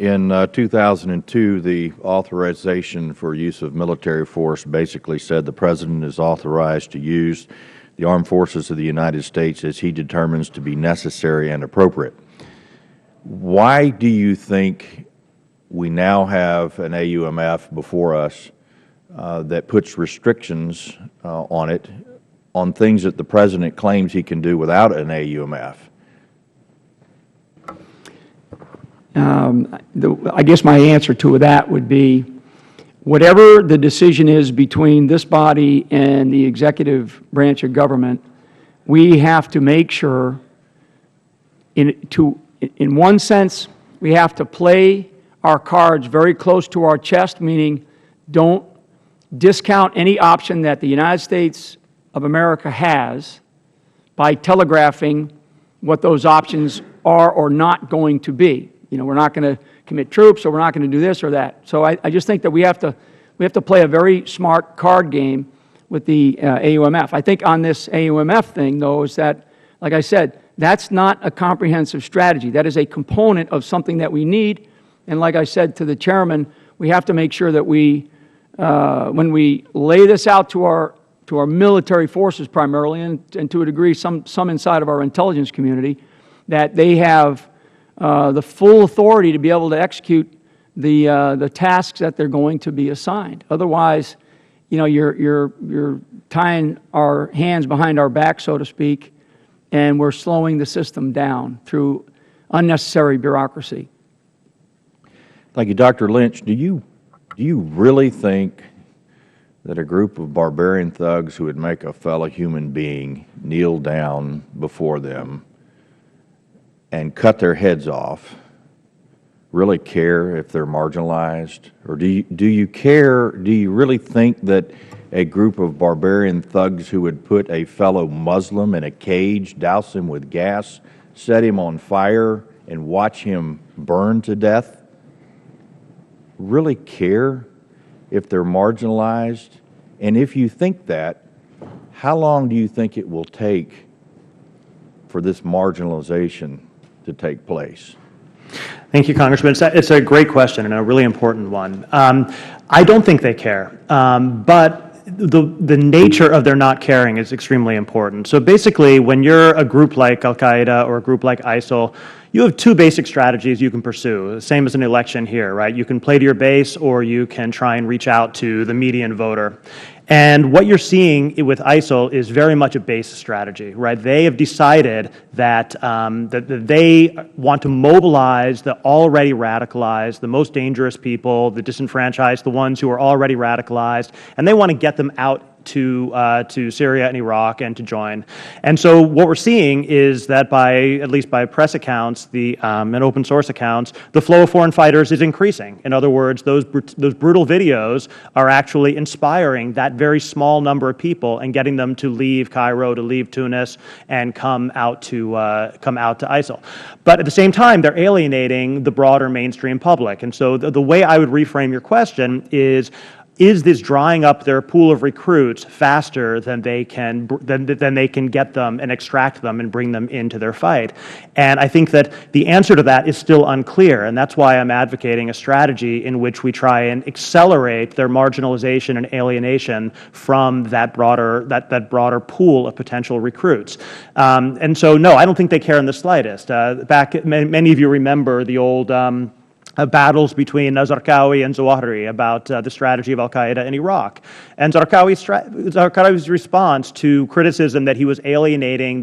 In 2002, the authorization for use of military force basically said the President is authorized to use the armed forces of the United States as he determines to be necessary and appropriate. Why do you think we now have an AUMF before us that puts restrictions on it, on things that the President claims he can do without an AUMF? I guess my answer to that would be, whatever the decision is between this body and the executive branch of government, we have to make sure, in one sense, we have to play our cards very close to our chest, meaning don't discount any option that the United States of America has by telegraphing what those options are or not going to be. You know, we're not going to commit troops, or we're not going to do this or that. So I just think that we have to play a very smart card game with the AUMF. I think on this AUMF thing, though, is that, like I said, that's not a comprehensive strategy. That is a component of something that we need. And like I said to the Chairman, we have to make sure that we, when we lay this out to our military forces primarily, and to a degree some inside of our intelligence community, that they have the full authority to be able to execute the tasks that they're going to be assigned. Otherwise, you know, you're tying our hands behind our back, so to speak, and we're slowing the system down through unnecessary bureaucracy. Thank you, Dr. Lynch. Do you really think that a group of barbarian thugs who would make a fellow human being kneel down before them and cut their heads off really care if they're marginalized? Or do you care, do you really think that a group of barbarian thugs who would put a fellow Muslim in a cage, douse him with gas, set him on fire, and watch him burn to death, really care if they're marginalized? And if you think that, how long do you think it will take for this marginalization to take place? Thank you, Congressman. It's a great question and a really important one. I don't think they care, but the nature of their not caring is extremely important. So basically, when you're a group like Al-Qaeda or a group like ISIL, you have two basic strategies you can pursue, the same as an election here, right? You can play to your base, or you can try and reach out to the median voter. And what you're seeing with ISIL is very much a base strategy, right? They have decided that, that they want to mobilize the already radicalized, the most dangerous people, the disenfranchised, the ones who are already radicalized, and they want to get them out to Syria and Iraq and to join. And so what we're seeing is that at least by press accounts, and open source accounts, the flow of foreign fighters is increasing. In other words, those brutal videos are actually inspiring that very small number of people and getting them to leave Cairo, to leave Tunis, and come out to ISIL. But at the same time, they're alienating the broader mainstream public. And so the way I would reframe your question is this drying up their pool of recruits faster than they can get them and extract them and bring them into their fight? And I think that the answer to that is still unclear, and that's why I'm advocating a strategy in which we try and accelerate their marginalization and alienation from that broader pool of potential recruits. And so, no, I don't think they care in the slightest. Many of you remember the old battles between Zarqawi and Zawahiri about the strategy of Al-Qaeda in Iraq. And Zarqawi's response to criticism that he was alienating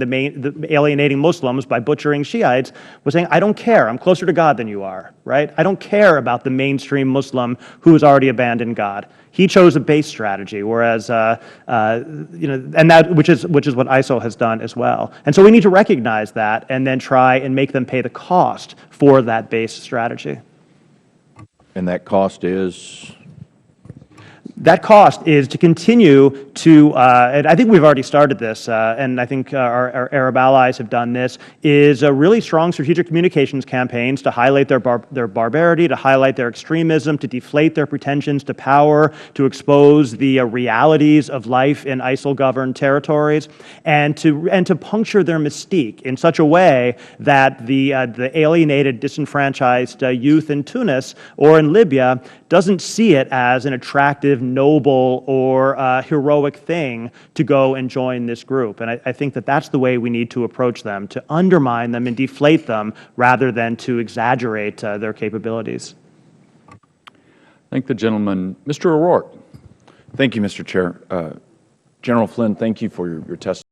Muslims by butchering Shiites was saying, I don't care, I'm closer to God than you are, right? I don't care about the mainstream Muslim who has already abandoned God. He chose a base strategy, whereas, and that which is what ISIL has done as well. And so we need to recognize that and then try and make them pay the cost for that base strategy. And that cost is? That cost is to continue to, and I think we've already started this, and I think our Arab allies have done this, is a really strong strategic communications campaigns to highlight their barbarity, to highlight their extremism, to deflate their pretensions to power, to expose the realities of life in ISIL-governed territories, and to puncture their mystique in such a way that the alienated, disenfranchised youth in Tunis or in Libya doesn't see it as an attractive, noble, or heroic thing to go and join this group. And I think that that's the way we need to approach them, to undermine them and deflate them rather than to exaggerate their capabilities. Thank the gentleman. Mr. O'Rourke. Thank you, Mr. Chair. General Flynn, thank you for your testimony.